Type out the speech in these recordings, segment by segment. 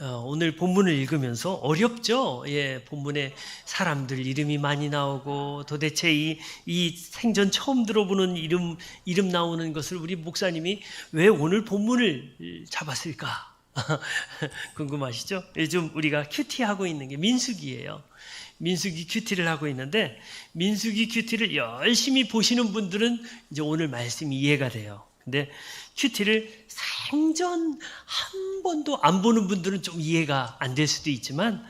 오늘 본문을 읽으면서 어렵죠? 예, 본문에 사람들 이름이 많이 나오고 도대체 이 생전 처음 들어보는 이름 나오는 것을 우리 목사님이 왜 오늘 본문을 잡았을까? 궁금하시죠? 요즘 우리가 큐티하고 있는 게 민수기예요. 민수기 큐티를 하고 있는데 민수기 큐티를 열심히 보시는 분들은 이제 오늘 말씀이 이해가 돼요. 근데 큐티를 생전 한 번도 안 보는 분들은 좀 이해가 안 될 수도 있지만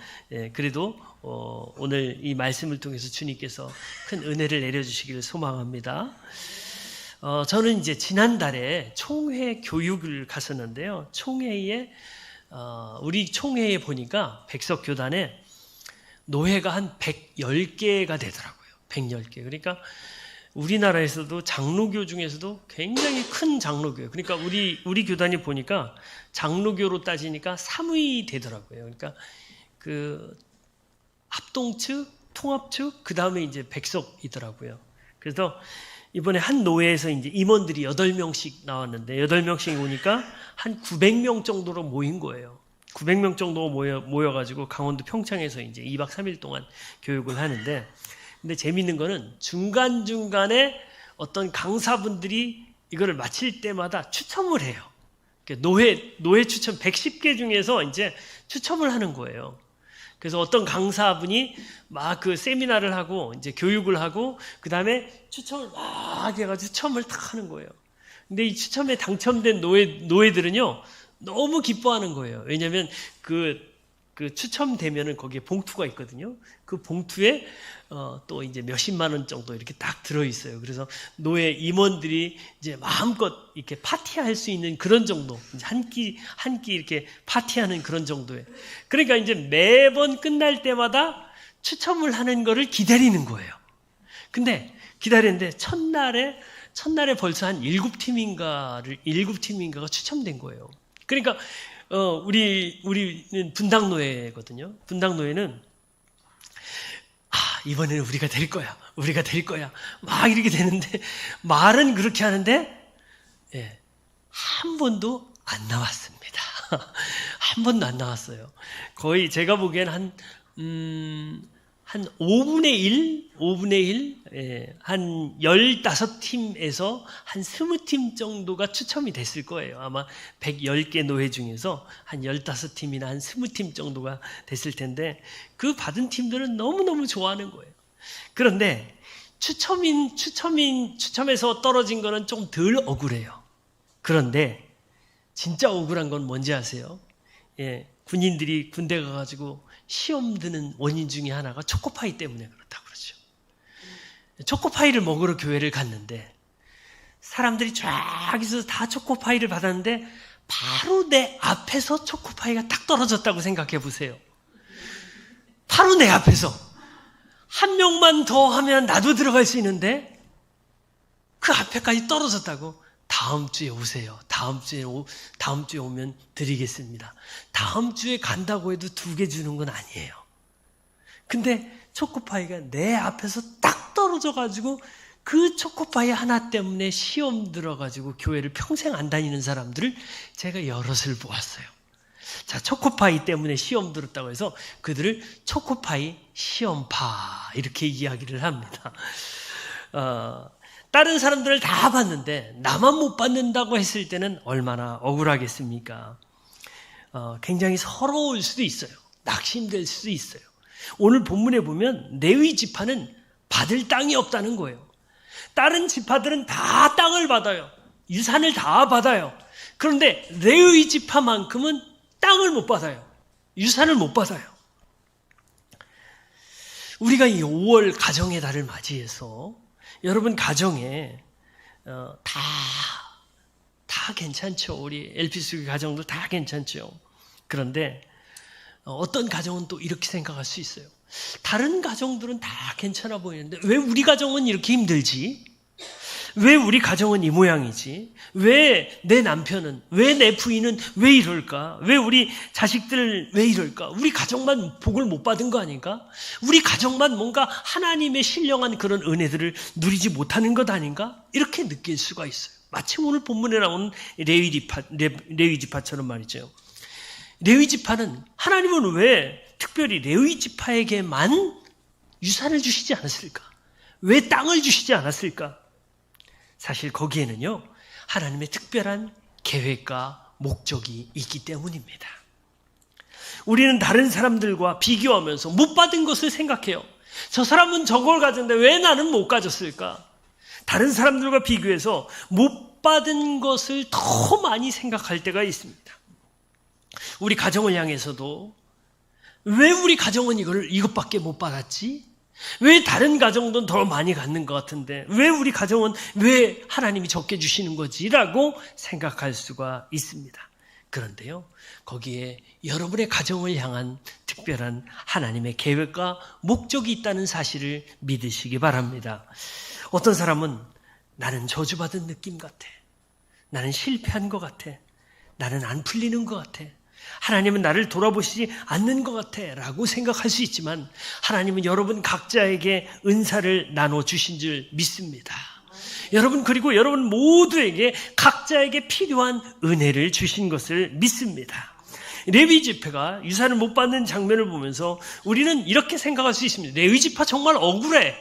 그래도 오늘 이 말씀을 통해서 주님께서 큰 은혜를 내려주시기를 소망합니다. 저는 이제 지난달에 총회 교육을 갔었는데요. 총회에 우리 총회에 보니까 백석교단에 노회가 한 110개가 되더라고요. 110개. 그러니까 우리나라에서도 장로교 중에서도 굉장히 큰 장로교예요. 그러니까 우리 교단이 보니까 장로교로 따지니까 3위 되더라고요. 그러니까 그 합동측, 통합측, 그 다음에 이제 백석이더라고요. 그래서 이번에 한 노회에서 이제 임원들이 8명씩 나왔는데 8명씩 오니까 한 900명 정도로 모인 거예요. 900명 정도 모여가지고 강원도 평창에서 이제 2박 3일 동안 교육을 하는데, 근데 재밌는 거는 중간중간에 어떤 강사분들이 이거를 마칠 때마다 추첨을 해요. 노회 추첨 110개 중에서 이제 추첨을 하는 거예요. 그래서 어떤 강사분이 막 그 세미나를 하고 이제 교육을 하고 그 다음에 추첨을 막 해가지고 추첨을 딱 하는 거예요. 근데 이 추첨에 당첨된 노회들은요 너무 기뻐하는 거예요. 왜냐하면 그 추첨되면은 거기에 봉투가 있거든요. 그 봉투에 또 이제 몇십만 원 정도 이렇게 딱 들어있어요. 그래서 노회 임원들이 이제 마음껏 이렇게 파티할 수 있는 그런 정도, 이제 한 끼 이렇게 파티하는 그런 정도에. 그러니까 이제 매번 끝날 때마다 추첨을 하는 거를 기다리는 거예요. 근데 기다리는데 첫날에 벌써 한 7팀인가가 추첨된 거예요. 그러니까 우리는 분당노회거든요. 분당노회는 이번에는 우리가 될 거야 막 이렇게 되는데 말은 그렇게 하는데 한 번도 안 나왔습니다. 한 번도 안 나왔어요. 거의 제가 보기엔 한 5분의 1, 한 15팀에서 한 20팀 정도가 추첨이 됐을 거예요. 아마 110개 노회 중에서 한 15팀이나 한 20팀 정도가 됐을 텐데, 그 받은 팀들은 너무너무 좋아하는 거예요. 그런데 추첨에서 떨어진 거는 좀 덜 억울해요. 그런데 진짜 억울한 건 뭔지 아세요? 군인들이 군대 가가지고 시험 드는 원인 중에 하나가 초코파이 때문에 그렇다고 그러죠. 초코파이를 먹으러 교회를 갔는데 사람들이 쫙 있어서 다 초코파이를 받았는데 바로 내 앞에서 초코파이가 딱 떨어졌다고 생각해 보세요. 바로 내 앞에서. 한 명만 더 하면 나도 들어갈 수 있는데 그 앞에까지 떨어졌다고. 다음 주에 오세요. 다음 주에 오면 드리겠습니다. 다음 주에 간다고 해도 2개 주는 건 아니에요. 근데 초코파이가 내 앞에서 딱 떨어져가지고 그 초코파이 하나 때문에 시험 들어가지고 교회를 평생 안 다니는 사람들을 제가 여럿을 보았어요. 자, 초코파이 때문에 시험 들었다고 해서 그들을 초코파이 시험파 이렇게 이야기를 합니다. 다른 사람들을 다 봤는데 나만 못 받는다고 했을 때는 얼마나 억울하겠습니까? 굉장히 서러울 수도 있어요. 낙심될 수도 있어요. 오늘 본문에 보면 레위 지파는 받을 땅이 없다는 거예요. 다른 지파들은 다 땅을 받아요. 유산을 다 받아요. 그런데 레위 지파만큼은 땅을 못 받아요. 유산을 못 받아요. 우리가 이 5월 가정의 달을 맞이해서 여러분 가정에 다 괜찮죠. 우리 LP수교 가정도 다 괜찮죠. 그런데 어떤 가정은 또 이렇게 생각할 수 있어요. 다른 가정들은 다 괜찮아 보이는데 왜 우리 가정은 이렇게 힘들지? 왜 우리 가정은 이 모양이지? 왜 내 남편은, 왜 내 부인은 왜 이럴까? 왜 우리 자식들 왜 이럴까? 우리 가정만 복을 못 받은 거 아닌가? 우리 가정만 뭔가 하나님의 신령한 그런 은혜들을 누리지 못하는 것 아닌가? 이렇게 느낄 수가 있어요. 마치 오늘 본문에 나오는 레위 지파처럼 말이죠. 레위 지파는 하나님은 왜 특별히 레위 지파에게만 유산을 주시지 않았을까? 왜 땅을 주시지 않았을까? 사실 거기에는요, 하나님의 특별한 계획과 목적이 있기 때문입니다. 우리는 다른 사람들과 비교하면서 못 받은 것을 생각해요. 저 사람은 저걸 가졌는데 왜 나는 못 가졌을까? 다른 사람들과 비교해서 못 받은 것을 더 많이 생각할 때가 있습니다. 우리 가정을 향해서도 왜 우리 가정은 이것밖에 못 받았지? 왜 다른 가정도 더 많이 갖는 것 같은데 왜 우리 가정은 왜 하나님이 적게 주시는 거지? 라고 생각할 수가 있습니다. 그런데요, 거기에 여러분의 가정을 향한 특별한 하나님의 계획과 목적이 있다는 사실을 믿으시기 바랍니다. 어떤 사람은 나는 저주받은 느낌 같아. 나는 실패한 것 같아. 나는 안 풀리는 것 같아. 하나님은 나를 돌아보시지 않는 것 같아 라고 생각할 수 있지만 하나님은 여러분 각자에게 은사를 나눠주신 줄 믿습니다. 여러분, 그리고 여러분 모두에게 각자에게 필요한 은혜를 주신 것을 믿습니다. 레위 지파가 유산을 못 받는 장면을 보면서 우리는 이렇게 생각할 수 있습니다. 레위 지파 정말 억울해.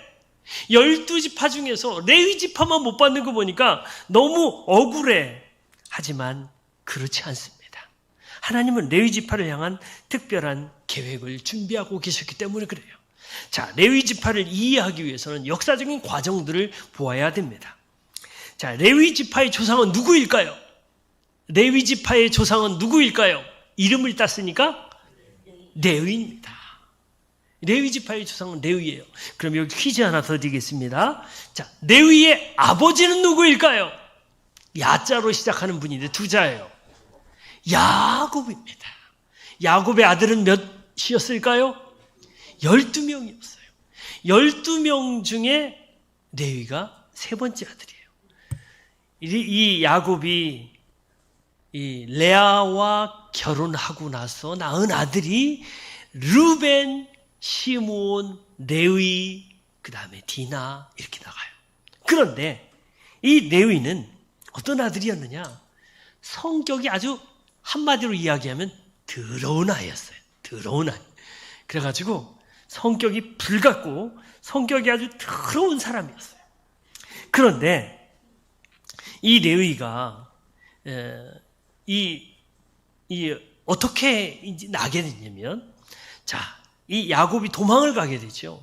12지파 중에서 레위 지파만 못 받는 거 보니까 너무 억울해. 하지만 그렇지 않습니다. 하나님은 레위 지파를 향한 특별한 계획을 준비하고 계셨기 때문에 그래요. 자, 레위 지파를 이해하기 위해서는 역사적인 과정들을 보아야 됩니다. 자, 레위 지파의 조상은 누구일까요? 레위 지파의 조상은 누구일까요? 이름을 땄으니까 레위입니다. 레위 지파의 조상은 레위예요. 그럼 여기 퀴즈 하나 더 드리겠습니다. 자, 레위의 아버지는 누구일까요? 야자로 시작하는 분인데 두 자예요. 야곱입니다. 야곱의 아들은 몇이었을까요? 12명이었어요. 12명 중에 레위가 세 번째 아들이에요. 이 야곱이 이 레아와 결혼하고 나서 낳은 아들이 르벤, 시므온, 레위, 그 다음에 디나 이렇게 나가요. 그런데 이 레위는 어떤 아들이었느냐? 성격이 아주 한마디로 이야기하면 더러운 아이였어요. 더러운 아이. 그래가지고 성격이 불같고 성격이 아주 더러운 사람이었어요. 그런데 이 레위가 어떻게 나게 됐냐면, 자, 이 야곱이 도망을 가게 되죠.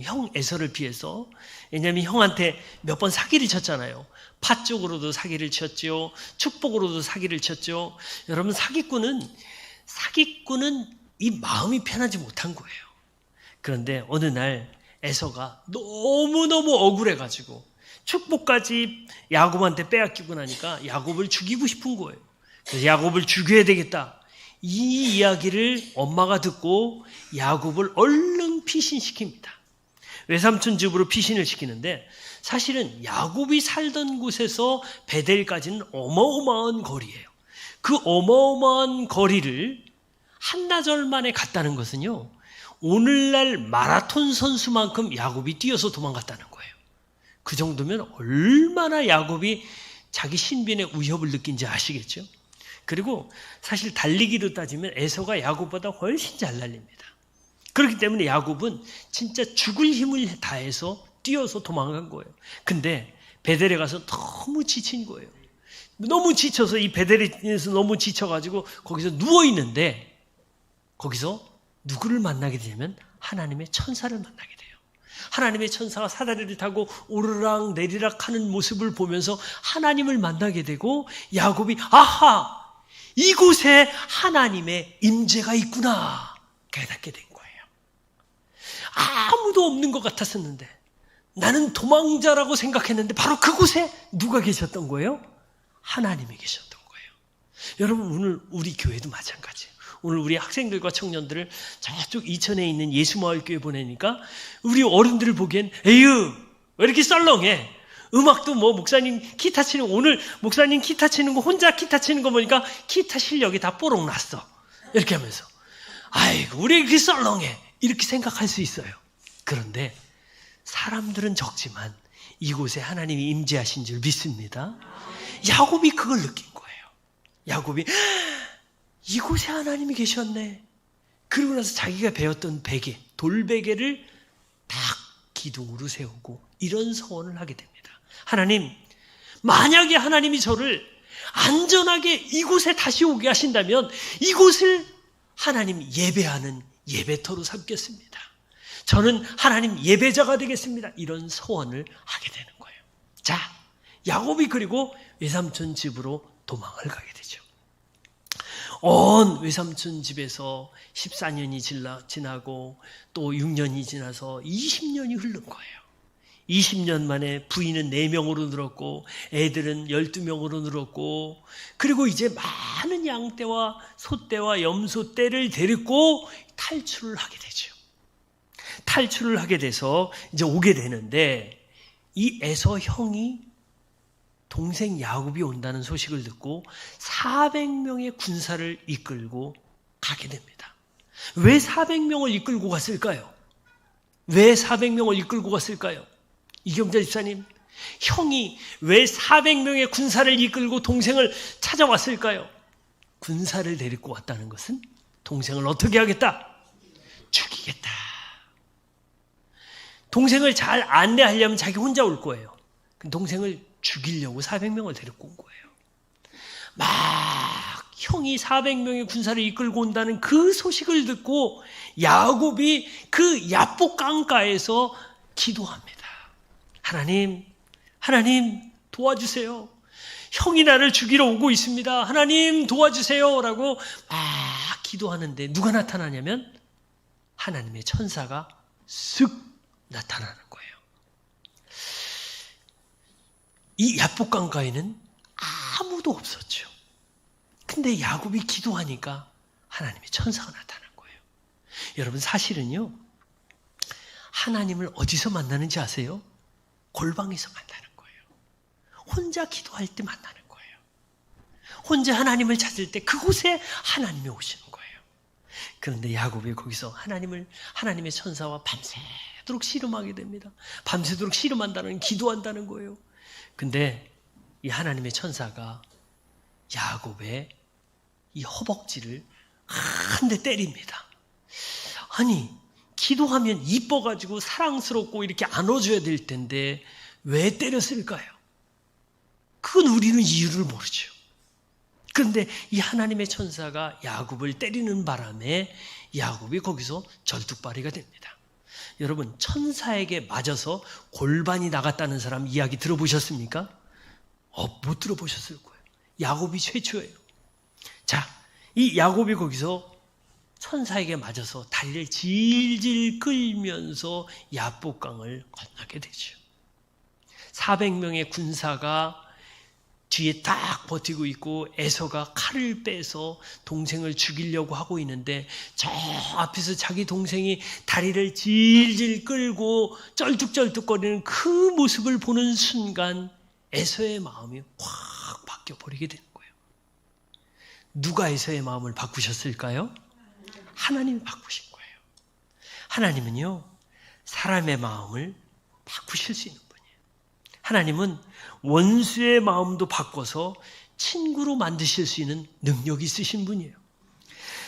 형 에서를 피해서. 왜냐하면 형한테 몇 번 사기를 쳤잖아요. 파 쪽으로도 사기를 쳤죠. 축복으로도 사기를 쳤죠. 여러분, 사기꾼은 이 마음이 편하지 못한 거예요. 그런데 어느 날 에서가 너무너무 억울해가지고 축복까지 야곱한테 빼앗기고 나니까 야곱을 죽이고 싶은 거예요. 그래서 야곱을 죽여야 되겠다. 이 이야기를 엄마가 듣고 야곱을 얼른 피신시킵니다. 외삼촌 집으로 피신을 시키는데 사실은 야곱이 살던 곳에서 베델까지는 어마어마한 거리예요. 그 어마어마한 거리를 한나절 만에 갔다는 것은요, 오늘날 마라톤 선수만큼 야곱이 뛰어서 도망갔다는 거예요. 그 정도면 얼마나 야곱이 자기 신변의 위협을 느낀지 아시겠죠? 그리고 사실 달리기로 따지면 에서가 야곱보다 훨씬 잘 달립니다. 그렇기 때문에 야곱은 진짜 죽을 힘을 다해서 뛰어서 도망간 거예요. 근데 베델에 가서 너무 지친 거예요. 너무 지쳐서 이 베델에서 너무 지쳐가지고 거기서 누워있는데 거기서 누구를 만나게 되냐면 하나님의 천사를 만나게 돼요. 하나님의 천사가 사다리를 타고 오르락 내리락 하는 모습을 보면서 하나님을 만나게 되고 야곱이 아하! 이곳에 하나님의 임재가 있구나 깨닫게 된 거예요. 아무도 없는 것 같았었는데 나는 도망자라고 생각했는데 바로 그곳에 누가 계셨던 거예요? 하나님이 계셨던 거예요. 여러분, 오늘 우리 교회도 마찬가지예요. 오늘 우리 학생들과 청년들을 저쪽 이천에 있는 예수마을교회 보내니까 우리 어른들을 보기엔 에휴 왜 이렇게 썰렁해. 음악도 뭐 목사님 기타 치는 거, 오늘 목사님 기타 치는 거 혼자 기타 치는 거 보니까 기타 실력이 다 뽀록 났어. 이렇게 하면서 아이고 우리 이렇게 썰렁해 이렇게 생각할 수 있어요. 그런데 사람들은 적지만 이곳에 하나님이 임재하신 줄 믿습니다. 야곱이 그걸 느낀 거예요. 야곱이 이곳에 하나님이 계셨네. 그러고 나서 자기가 배웠던 베개, 돌베개를 딱 기둥으로 세우고 이런 서원을 하게 됩니다. 하나님, 만약에 하나님이 저를 안전하게 이곳에 다시 오게 하신다면 이곳을 하나님 예배하는 예배터로 삼겠습니다. 저는 하나님 예배자가 되겠습니다. 이런 소원을 하게 되는 거예요. 자, 야곱이 그리고 외삼촌 집으로 도망을 가게 되죠. 온 외삼촌 집에서 14년이 지나고 또 6년이 지나서 20년이 흐른 거예요. 20년 만에 부인은 4명으로 늘었고 애들은 12명으로 늘었고, 그리고 이제 많은 양떼와 소떼와 염소떼를 데리고 탈출을 하게 되죠. 탈출을 하게 돼서 이제 오게 되는데, 이 에서 형이 동생 야곱이 온다는 소식을 듣고 400명의 군사를 이끌고 가게 됩니다. 왜 400명을 이끌고 갔을까요? 왜 400명을 이끌고 갔을까요? 이경자 집사님, 형이 왜 400명의 군사를 이끌고 동생을 찾아왔을까요? 군사를 데리고 왔다는 것은 동생을 어떻게 하겠다? 죽이겠다. 동생을 잘 안내하려면 자기 혼자 올 거예요. 동생을 죽이려고 400명을 데리고 온 거예요. 막 형이 400명의 군사를 이끌고 온다는 그 소식을 듣고 야곱이 그 야복 강가에서 기도합니다. 하나님 도와주세요. 형이 나를 죽이러 오고 있습니다. 하나님 도와주세요. 라고 막 기도하는데 누가 나타나냐면 하나님의 천사가 쓱 나타나는 거예요. 이 야복강가에는 아무도 없었죠. 근데 야곱이 기도하니까 하나님의 천사가 나타난 거예요. 여러분, 사실은요, 하나님을 어디서 만나는지 아세요? 골방에서 만나는 거예요. 혼자 기도할 때 만나는 거예요. 혼자 하나님을 찾을 때 그곳에 하나님이 오시는 거예요. 그런데 야곱이 거기서 하나님의 천사와 밤새도록 씨름하게 됩니다. 밤새도록 씨름한다는, 기도한다는 거예요. 근데 이 하나님의 천사가 야곱의 이 허벅지를 한 대 때립니다. 아니, 기도하면 이뻐가지고 사랑스럽고 이렇게 안아줘야 될 텐데 왜 때렸을까요? 그건 우리는 이유를 모르죠. 그런데 이 하나님의 천사가 야곱을 때리는 바람에 야곱이 거기서 절뚝발이가 됩니다. 여러분, 천사에게 맞아서 골반이 나갔다는 사람 이야기 들어보셨습니까? 못 들어보셨을 거예요. 야곱이 최초예요. 자, 이 야곱이 거기서 천사에게 맞아서 다리를 질질 끌면서 야복강을 건너게 되죠. 400명의 군사가 뒤에 딱 버티고 있고 에서가 칼을 빼서 동생을 죽이려고 하고 있는데 저 앞에서 자기 동생이 다리를 질질 끌고 쩔뚝쩔뚝거리는 그 모습을 보는 순간 에서의 마음이 확 바뀌어버리게 되는 거예요. 누가 에서의 마음을 바꾸셨을까요? 하나님이 바꾸신 거예요. 하나님은요, 사람의 마음을 바꾸실 수 있는 분이에요. 하나님은 원수의 마음도 바꿔서 친구로 만드실 수 있는 능력이 있으신 분이에요.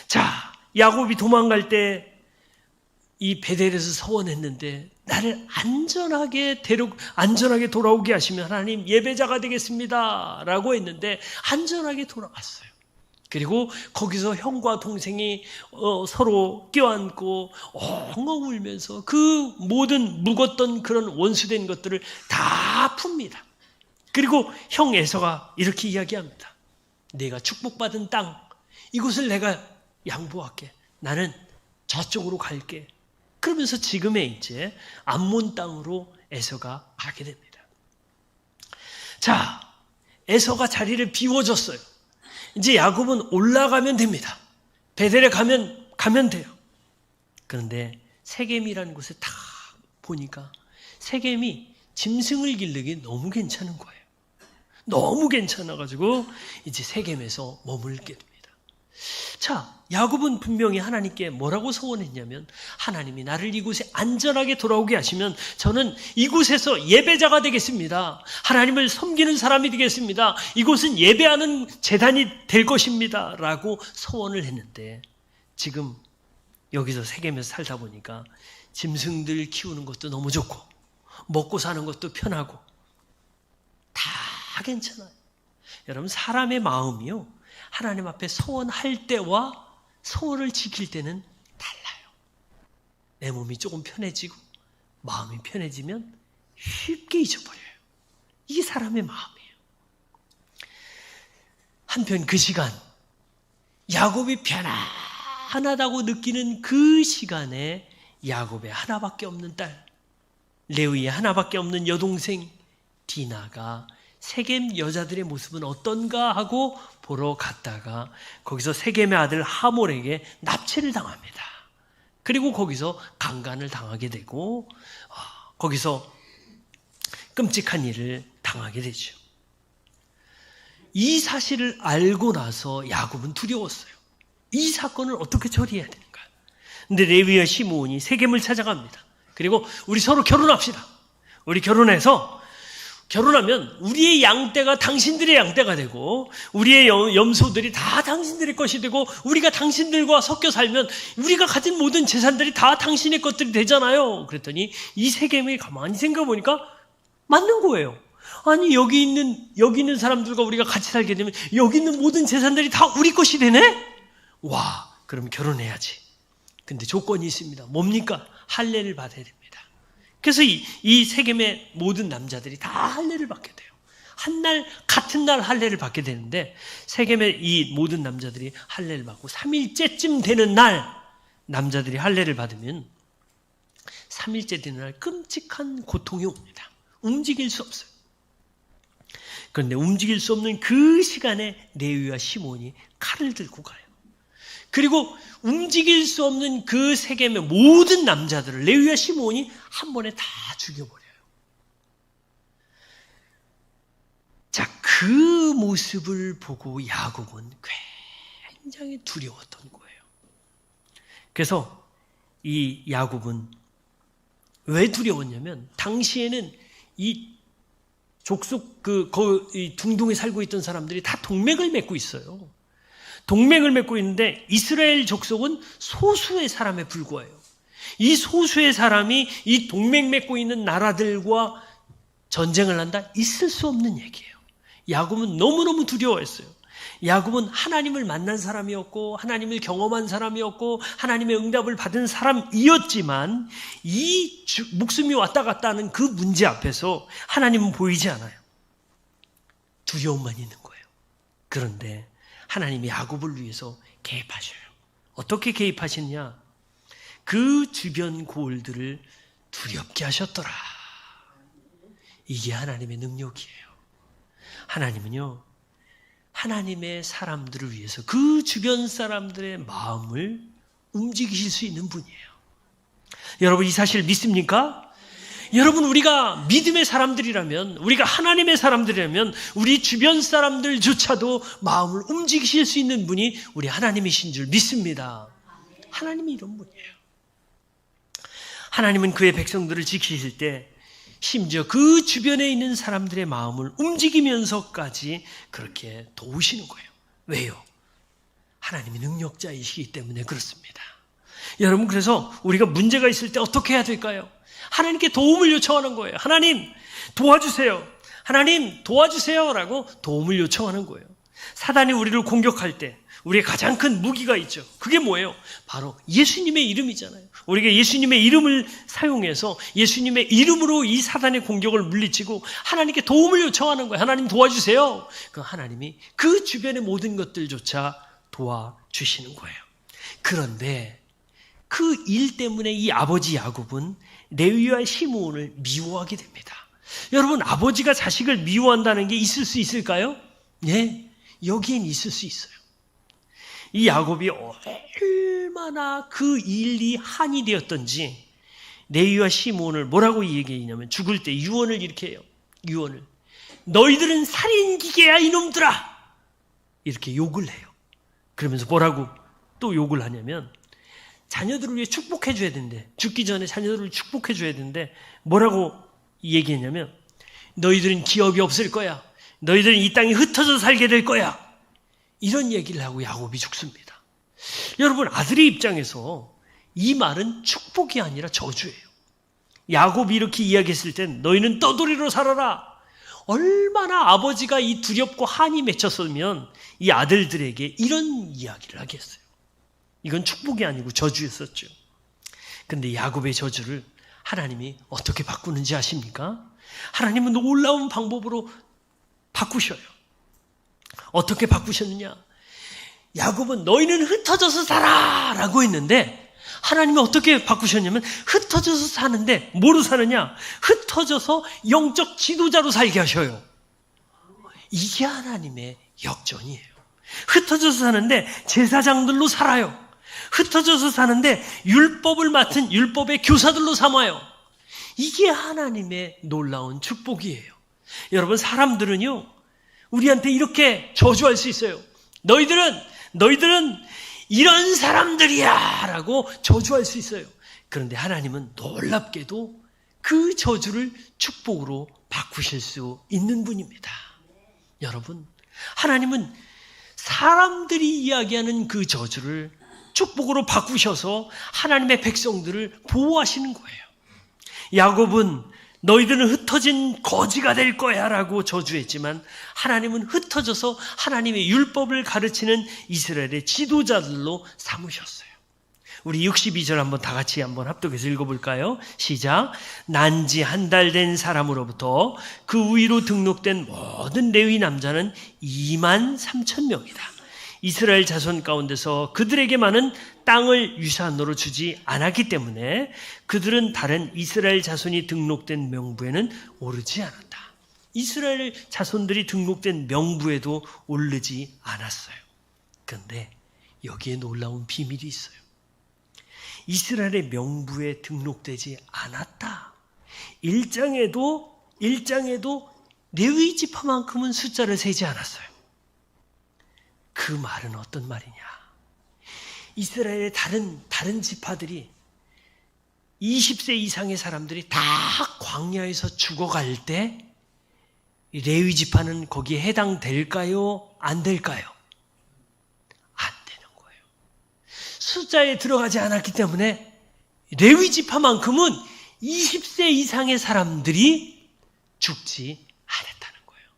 자, 야곱이 도망갈 때 이 베델에서 서원했는데 나를 안전하게 돌아오게 하시면 하나님 예배자가 되겠습니다 라고 했는데 안전하게 돌아갔어요. 그리고 거기서 형과 동생이 서로 껴안고 엉엉 울면서 그 모든 묵었던 그런 원수된 것들을 다 풉니다. 그리고 형 에서가 이렇게 이야기합니다. 내가 축복받은 땅, 이곳을 내가 양보할게. 나는 저쪽으로 갈게. 그러면서 지금의 이제 암몬 땅으로 에서가 가게 됩니다. 자, 에서가 자리를 비워줬어요. 이제 야곱은 올라가면 됩니다. 베델에 가면 돼요. 그런데 세겜이라는 곳에 딱 보니까 세겜이 짐승을 기르기 너무 괜찮은 거예요. 너무 괜찮아가지고 이제 세겜에서 머물게 됩니다. 자, 야곱은 분명히 하나님께 뭐라고 소원했냐면 하나님이 나를 이곳에 안전하게 돌아오게 하시면 저는 이곳에서 예배자가 되겠습니다. 하나님을 섬기는 사람이 되겠습니다. 이곳은 예배하는 제단이 될 것입니다. 라고 소원을 했는데 지금 여기서 세겜에서 살다 보니까 짐승들 키우는 것도 너무 좋고 먹고 사는 것도 편하고 다 괜찮아요. 여러분, 사람의 마음이요, 하나님 앞에 소원할 때와 소원을 지킬 때는 달라요. 내 몸이 조금 편해지고 마음이 편해지면 쉽게 잊어버려요. 이게 사람의 마음이에요. 한편 그 시간, 야곱이 편안하다고 느끼는 그 시간에 야곱의 하나밖에 없는 딸, 레위의 하나밖에 없는 여동생 디나가 세겜 여자들의 모습은 어떤가 하고 보러 갔다가 거기서 세겜의 아들 하몰에게 납치를 당합니다. 그리고 거기서 강간을 당하게 되고 거기서 끔찍한 일을 당하게 되죠. 이 사실을 알고 나서 야곱은 두려웠어요. 이 사건을 어떻게 처리해야 되는가. 근데 레위와 시므온이 세겜을 찾아갑니다. 그리고 우리 서로 결혼합시다. 우리 결혼하면 우리의 양떼가 당신들의 양떼가 되고 우리의 염소들이 다 당신들의 것이 되고 우리가 당신들과 섞여 살면 우리가 가진 모든 재산들이 다 당신의 것들이 되잖아요. 그랬더니 이 세겜이 가만히 생각해 보니까 맞는 거예요. 아니, 여기 있는 사람들과 우리가 같이 살게 되면 여기 있는 모든 재산들이 다 우리 것이 되네? 와, 그럼 결혼해야지. 근데 조건이 있습니다. 뭡니까? 할례를 받아야 됩니다. 그래서 이 세겜의 모든 남자들이 다 할례를 받게 돼요. 같은 날 할례를 받게 되는데 세겜의 이 모든 남자들이 할례를 받고 3일째쯤 되는 날 남자들이 할례를 받으면 3일째 되는 날 끔찍한 고통이 옵니다. 움직일 수 없어요. 그런데 움직일 수 없는 그 시간에 레위와 시몬이 칼을 들고 가요. 그리고 움직일 수 없는 그 세겜의 모든 남자들을 레위와 시몬이 한 번에 다 죽여버려요. 자, 그 모습을 보고 야곱은 굉장히 두려웠던 거예요. 그래서 이 야곱은 왜 두려웠냐면 당시에는 이 족속 이 둥둥에 살고 있던 사람들이 다 동맹을 맺고 있어요. 동맹을 맺고 있는데 이스라엘 족속은 소수의 사람에 불과해요. 이 소수의 사람이 이 동맹 맺고 있는 나라들과 전쟁을 한다? 있을 수 없는 얘기예요. 야곱은 너무너무 두려워했어요. 야곱은 하나님을 만난 사람이었고 하나님을 경험한 사람이었고 하나님의 응답을 받은 사람이었지만 이 목숨이 왔다 갔다 하는 그 문제 앞에서 하나님은 보이지 않아요. 두려움만 있는 거예요. 그런데 하나님이 야곱을 위해서 개입하셔요. 어떻게 개입하시느냐? 그 주변 고을들을 두렵게 하셨더라. 이게 하나님의 능력이에요. 하나님은요, 하나님의 사람들을 위해서 그 주변 사람들의 마음을 움직이실 수 있는 분이에요. 여러분, 이 사실 믿습니까? 여러분, 우리가 믿음의 사람들이라면, 우리가 하나님의 사람들이라면 우리 주변 사람들조차도 마음을 움직이실 수 있는 분이 우리 하나님이신 줄 믿습니다. 하나님이 이런 분이에요. 하나님은 그의 백성들을 지키실 때 심지어 그 주변에 있는 사람들의 마음을 움직이면서까지 그렇게 도우시는 거예요. 왜요? 하나님이 능력자이시기 때문에 그렇습니다. 여러분, 그래서 우리가 문제가 있을 때 어떻게 해야 될까요? 하나님께 도움을 요청하는 거예요. 하나님 도와주세요. 하나님 도와주세요 라고 도움을 요청하는 거예요. 사단이 우리를 공격할 때 우리의 가장 큰 무기가 있죠. 그게 뭐예요? 바로 예수님의 이름이잖아요. 우리가 예수님의 이름을 사용해서 예수님의 이름으로 이 사단의 공격을 물리치고 하나님께 도움을 요청하는 거예요. 하나님 도와주세요. 그 하나님이 그 주변의 모든 것들조차 도와주시는 거예요. 그런데 그 일 때문에 이 아버지 야곱은 레위와 시므온을 미워하게 됩니다. 여러분, 아버지가 자식을 미워한다는 게 있을 수 있을까요? 네, 여기엔 있을 수 있어요. 이 야곱이 얼마나 그 일이 한이 되었던지 레위와 시므온을 뭐라고 얘기했냐면 죽을 때 유언을 이렇게 해요. 유언을. 너희들은 살인기계야 이놈들아. 이렇게 욕을 해요. 그러면서 뭐라고 또 욕을 하냐면 자녀들을 위해 축복해 줘야 된대. 죽기 전에 자녀들을 축복해 줘야 되는데 뭐라고 얘기했냐면 너희들은 기업이 없을 거야. 너희들은 이 땅에 흩어져 살게 될 거야. 이런 얘기를 하고 야곱이 죽습니다. 여러분, 아들의 입장에서 이 말은 축복이 아니라 저주예요. 야곱이 이렇게 이야기했을 땐 너희는 떠돌이로 살아라. 얼마나 아버지가 이 두렵고 한이 맺혔으면 이 아들들에게 이런 이야기를 하겠어요. 이건 축복이 아니고 저주였었죠. 그런데 야곱의 저주를 하나님이 어떻게 바꾸는지 아십니까? 하나님은 놀라운 방법으로 바꾸셔요. 어떻게 바꾸셨느냐? 야곱은 너희는 흩어져서 살아 라고 했는데 하나님이 어떻게 바꾸셨냐면 흩어져서 사는데 뭐로 사느냐? 흩어져서 영적 지도자로 살게 하셔요. 이게 하나님의 역전이에요. 흩어져서 사는데 제사장들로 살아요. 흩어져서 사는데 율법을 맡은 율법의 교사들로 삼아요. 이게 하나님의 놀라운 축복이에요. 여러분, 사람들은요 우리한테 이렇게 저주할 수 있어요. 너희들은 이런 사람들이야 라고 저주할 수 있어요. 그런데 하나님은 놀랍게도 그 저주를 축복으로 바꾸실 수 있는 분입니다. 여러분, 하나님은 사람들이 이야기하는 그 저주를 축복으로 바꾸셔서 하나님의 백성들을 보호하시는 거예요. 야곱은 너희들은 흩어진 거지가 될 거야 라고 저주했지만 하나님은 흩어져서 하나님의 율법을 가르치는 이스라엘의 지도자들로 삼으셨어요. 우리 62절 한번 다 같이 한번 합독해서 읽어볼까요? 시작. 난지 한 달 된 사람으로부터 그 위로 등록된 모든 레위 남자는 23,000명이다. 이스라엘 자손 가운데서 그들에게만은 땅을 유산으로 주지 않았기 때문에 그들은 다른 이스라엘 자손이 등록된 명부에는 오르지 않았다. 이스라엘 자손들이 등록된 명부에도 오르지 않았어요. 그런데 여기에 놀라운 비밀이 있어요. 이스라엘의 명부에 등록되지 않았다. 1장에도 레위 지파만큼은 숫자를 세지 않았어요. 그 말은 어떤 말이냐? 이스라엘의 다른 지파들이 20세 이상의 사람들이 다 광야에서 죽어갈 때 레위 지파는 거기에 해당될까요? 안 될까요? 안 되는 거예요. 숫자에 들어가지 않았기 때문에 레위 지파만큼은 20세 이상의 사람들이 죽지 않았다는 거예요.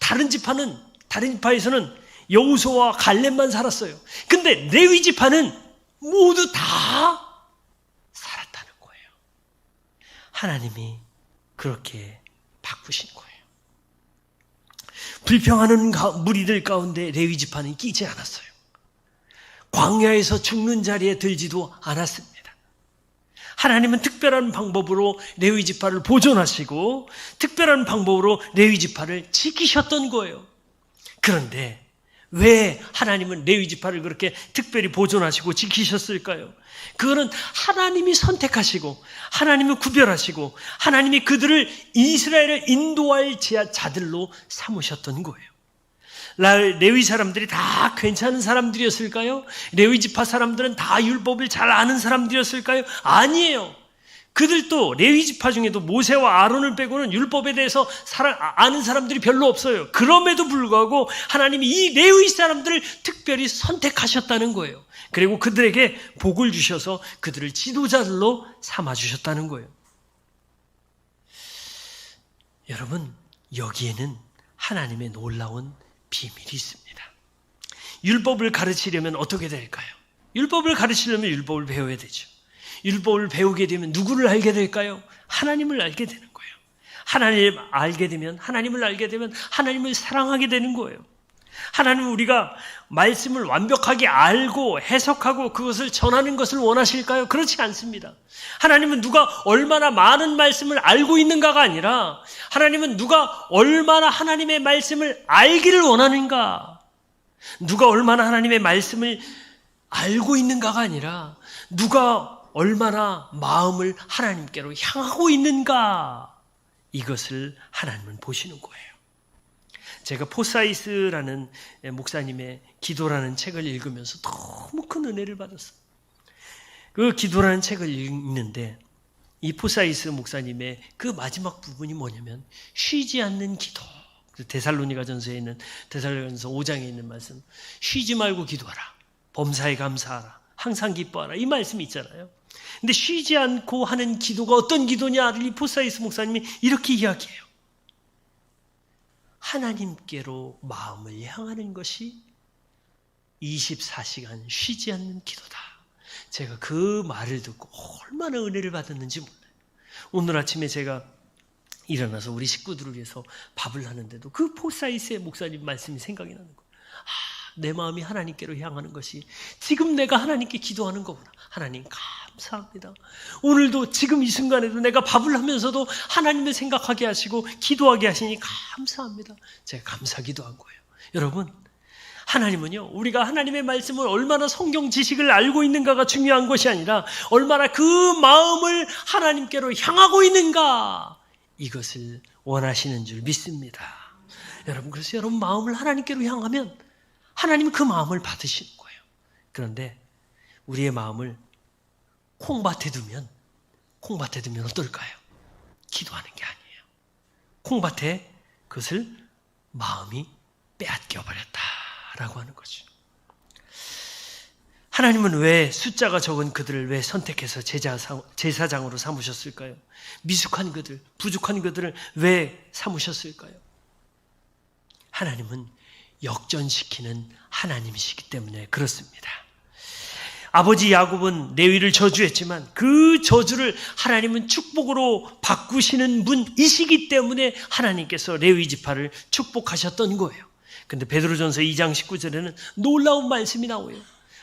다른 지파에서는 여호수아와 갈렙만 살았어요. 근데 레위 지파는 모두 다 살았다는 거예요. 하나님이 그렇게 바꾸신 거예요. 불평하는 무리들 가운데 레위 지파는 끼지 않았어요. 광야에서 죽는 자리에 들지도 않았습니다. 하나님은 특별한 방법으로 레위 지파를 보존하시고 특별한 방법으로 레위 지파를 지키셨던 거예요. 그런데 왜 하나님은 레위 지파를 그렇게 특별히 보존하시고 지키셨을까요? 그거는 하나님이 선택하시고 하나님이 구별하시고 하나님이 그들을 이스라엘을 인도할 자들로 삼으셨던 거예요. 레위 사람들이 다 괜찮은 사람들이었을까요? 레위 지파 사람들은 다 율법을 잘 아는 사람들이었을까요? 아니에요. 그들도 레위 지파 중에도 모세와 아론을 빼고는 율법에 대해서 아는 사람들이 별로 없어요. 그럼에도 불구하고 하나님이 이 레위 사람들을 특별히 선택하셨다는 거예요. 그리고 그들에게 복을 주셔서 그들을 지도자들로 삼아주셨다는 거예요. 여러분, 여기에는 하나님의 놀라운 비밀이 있습니다. 율법을 가르치려면 어떻게 될까요? 율법을 가르치려면 율법을 배워야 되죠. 율법을 배우게 되면 누구를 알게 될까요? 하나님을 알게 되는 거예요. 하나님을 알게 되면 하나님을 사랑하게 되는 거예요. 하나님은 우리가 말씀을 완벽하게 알고 해석하고 그것을 전하는 것을 원하실까요? 그렇지 않습니다. 하나님은 누가 얼마나 많은 말씀을 알고 있는가가 아니라 하나님은 누가 얼마나 하나님의 말씀을 알기를 원하는가, 누가 얼마나 하나님의 말씀을 알고 있는가가 아니라 누가 얼마나 마음을 하나님께로 향하고 있는가, 이것을 하나님은 보시는 거예요. 제가 포사이스라는 목사님의 기도라는 책을 읽으면서 너무 큰 은혜를 받았어요. 그 기도라는 책을 읽는데 이 포사이스 목사님의 그 마지막 부분이 뭐냐면 쉬지 않는 기도. 데살로니가전서에 있는 데살로니가전서 5장에 있는 말씀, 쉬지 말고 기도하라, 범사에 감사하라, 항상 기뻐하라, 이 말씀이 있잖아요. 근데 쉬지 않고 하는 기도가 어떤 기도냐를 이 포사이스 목사님이 이렇게 이야기해요. 하나님께로 마음을 향하는 것이 24시간 쉬지 않는 기도다. 제가 그 말을 듣고 얼마나 은혜를 받았는지 몰라요. 오늘 아침에 제가 일어나서 우리 식구들을 위해서 밥을 하는데도 그 포사이스의 목사님 말씀이 생각이 나는 거예요. 내 마음이 하나님께로 향하는 것이 지금 내가 하나님께 기도하는 거구나. 하나님 감사합니다. 오늘도 지금 이 순간에도 내가 밥을 하면서도 하나님을 생각하게 하시고 기도하게 하시니 감사합니다. 제가 감사 기도한 거예요. 여러분, 하나님은요, 우리가 하나님의 말씀을 얼마나 성경 지식을 알고 있는가가 중요한 것이 아니라 얼마나 그 마음을 하나님께로 향하고 있는가, 이것을 원하시는 줄 믿습니다. 여러분, 그래서 여러분 마음을 하나님께로 향하면 하나님은 그 마음을 받으시는 거예요. 그런데 우리의 마음을 콩밭에 두면 어떨까요? 기도하는 게 아니에요. 콩밭에 그것을 마음이 빼앗겨 버렸다라고 하는 거죠. 하나님은 왜 숫자가 적은 그들을 왜 선택해서 제사장으로 삼으셨을까요? 미숙한 그들, 부족한 그들을 왜 삼으셨을까요? 하나님은 역전시키는 하나님이시기 때문에 그렇습니다. 아버지 야곱은 레위를 저주했지만 그 저주를 하나님은 축복으로 바꾸시는 분이시기 때문에 하나님께서 레위 지파를 축복하셨던 거예요. 근데 베드로전서 2장 19절에는 놀라운 말씀이 나와요.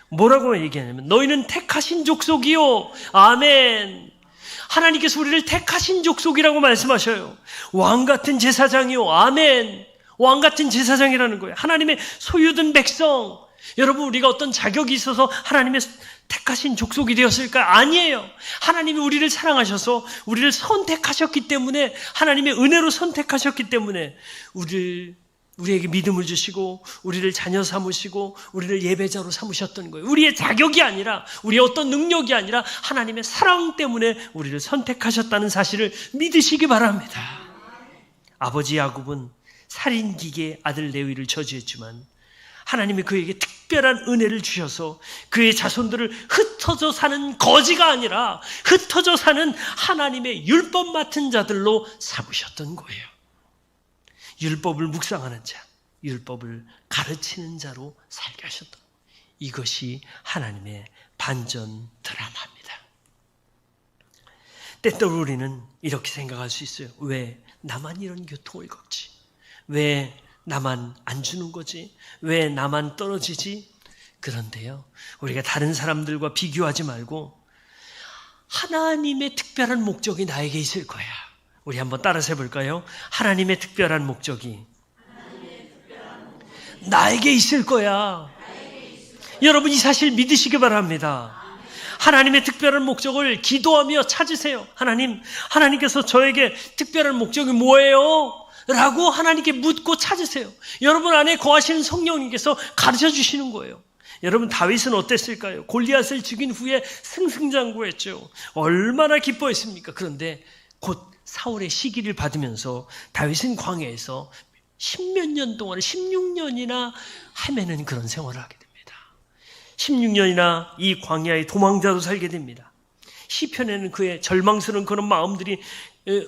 뭐라고 얘기하냐면 너희는 택하신 족속이요. 아멘. 하나님께서 우리를 택하신 족속이라고 말씀하셔요. 왕같은 제사장이요. 아멘. 왕같은 제사장이라는 거예요. 하나님의 소유된 백성. 여러분, 우리가 어떤 자격이 있어서 하나님의 택하신 족속이 되었을까? 아니에요. 하나님이 우리를 사랑하셔서 우리를 선택하셨기 때문에, 하나님의 은혜로 선택하셨기 때문에 우리에게 믿음을 주시고 우리를 자녀 삼으시고 우리를 예배자로 삼으셨던 거예요. 우리의 자격이 아니라, 우리의 어떤 능력이 아니라 하나님의 사랑 때문에 우리를 선택하셨다는 사실을 믿으시기 바랍니다. 아버지 야곱은 살인기계 아들 레위를 저주했지만 하나님이 그에게 특별한 은혜를 주셔서 그의 자손들을 흩어져 사는 거지가 아니라 흩어져 사는 하나님의 율법 맡은 자들로 삼으셨던 거예요. 율법을 묵상하는 자, 율법을 가르치는 자로 살게 하셨던, 이것이 하나님의 반전 드라마입니다. 때때로 우리는 이렇게 생각할 수 있어요. 왜 나만 이런 고통을 겪지? 왜 나만 안 주는 거지? 왜 나만 떨어지지? 그런데요, 우리가 다른 사람들과 비교하지 말고 하나님의 특별한 목적이 나에게 있을 거야. 우리 한번 따라서 해볼까요? 하나님의 특별한 목적이 나에게 있을 거야. 여러분, 이 사실 믿으시기 바랍니다. 하나님의 특별한 목적을 기도하며 찾으세요. 하나님께서 저에게 특별한 목적이 뭐예요? 라고 하나님께 묻고 찾으세요. 여러분 안에 거하시는 성령님께서 가르쳐 주시는 거예요. 여러분, 다윗은 어땠을까요? 골리앗을 죽인 후에 승승장구했죠. 얼마나 기뻐했습니까? 그런데 곧 사울의 시기를 받으면서 다윗은 광야에서 10몇 년 동안 16년이나 헤매는 그런 생활을 하게 됩니다. 16년이나 이 광야의 도망자로 살게 됩니다. 시편에는 그의 절망스러운 그런 마음들이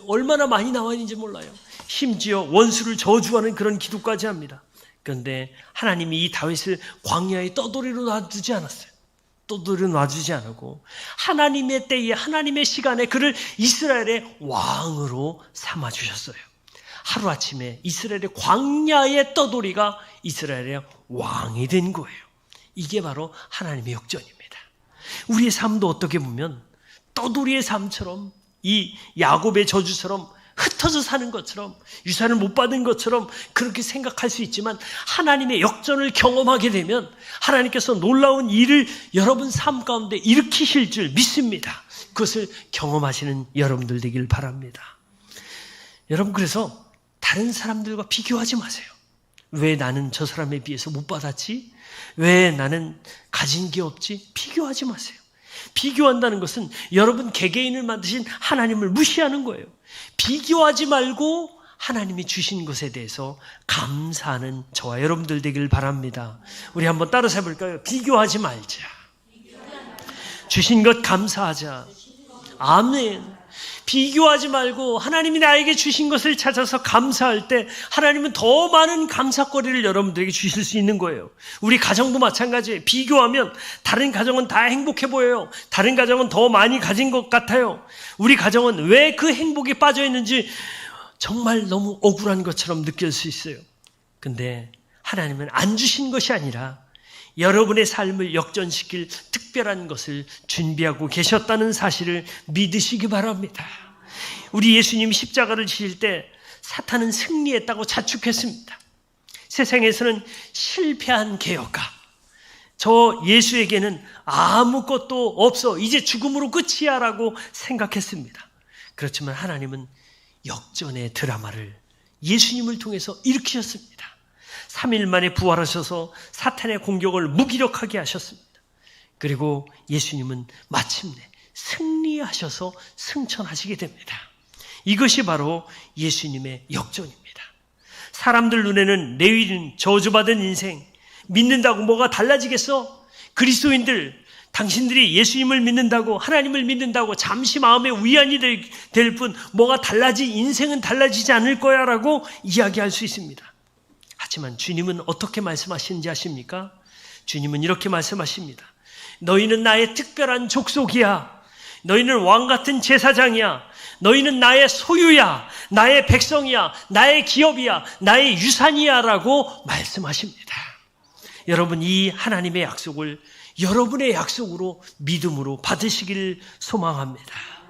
얼마나 많이 나와 있는지 몰라요. 심지어 원수를 저주하는 그런 기도까지 합니다. 그런데 하나님이 이 다윗을 광야의 떠돌이로 놔두지 않았어요. 떠돌이로 놔두지 않고 하나님의 때에, 하나님의 시간에 그를 이스라엘의 왕으로 삼아주셨어요. 하루아침에 이스라엘의 광야의 떠돌이가 이스라엘의 왕이 된 거예요. 이게 바로 하나님의 역전입니다. 우리의 삶도 어떻게 보면 떠돌이의 삶처럼, 이 야곱의 저주처럼 흩어져 사는 것처럼, 유산을 못 받은 것처럼 그렇게 생각할 수 있지만 하나님의 역전을 경험하게 되면 하나님께서 놀라운 일을 여러분 삶 가운데 일으키실 줄 믿습니다. 그것을 경험하시는 여러분들 되길 바랍니다. 여러분, 그래서 다른 사람들과 비교하지 마세요. 왜 나는 저 사람에 비해서 못 받았지? 왜 나는 가진 게 없지? 비교하지 마세요. 비교한다는 것은 여러분 개개인을 만드신 하나님을 무시하는 거예요. 비교하지 말고 하나님이 주신 것에 대해서 감사하는 저와 여러분들 되길 바랍니다. 우리 한번 따라서 해볼까요? 비교하지 말자. 주신 것 감사하자. 아멘. 비교하지 말고 하나님이 나에게 주신 것을 찾아서 감사할 때 하나님은 더 많은 감사거리를 여러분들에게 주실 수 있는 거예요. 우리 가정도 마찬가지예요. 비교하면 다른 가정은 다 행복해 보여요. 다른 가정은 더 많이 가진 것 같아요. 우리 가정은 왜 그 행복에 빠져 있는지 정말 너무 억울한 것처럼 느낄 수 있어요. 근데 하나님은 안 주신 것이 아니라 여러분의 삶을 역전시킬 특별한 것을 준비하고 계셨다는 사실을 믿으시기 바랍니다. 우리 예수님이 십자가를 지실 때 사탄은 승리했다고 자축했습니다. 세상에서는 실패한 개혁가, 저 예수에게는 아무것도 없어, 이제 죽음으로 끝이야 라고 생각했습니다. 그렇지만 하나님은 역전의 드라마를 예수님을 통해서 일으키셨습니다. 3일 만에 부활하셔서 사탄의 공격을 무기력하게 하셨습니다. 그리고 예수님은 마침내 승리하셔서 승천하시게 됩니다. 이것이 바로 예수님의 역전입니다. 사람들 눈에는 내일은 저주받은 인생, 믿는다고 뭐가 달라지겠어? 그리스도인들, 당신들이 예수님을 믿는다고, 하나님을 믿는다고 잠시 마음의 위안이 될 뿐 뭐가 인생은 달라지지 않을 거야 라고 이야기할 수 있습니다. 하지만 주님은 어떻게 말씀하시는지 아십니까? 주님은 이렇게 말씀하십니다. 너희는 나의 특별한 족속이야. 너희는 왕같은 제사장이야. 너희는 나의 소유야. 나의 백성이야. 나의 기업이야. 나의 유산이야 라고 말씀하십니다. 여러분, 이 하나님의 약속을 여러분의 약속으로 믿음으로 받으시길 소망합니다.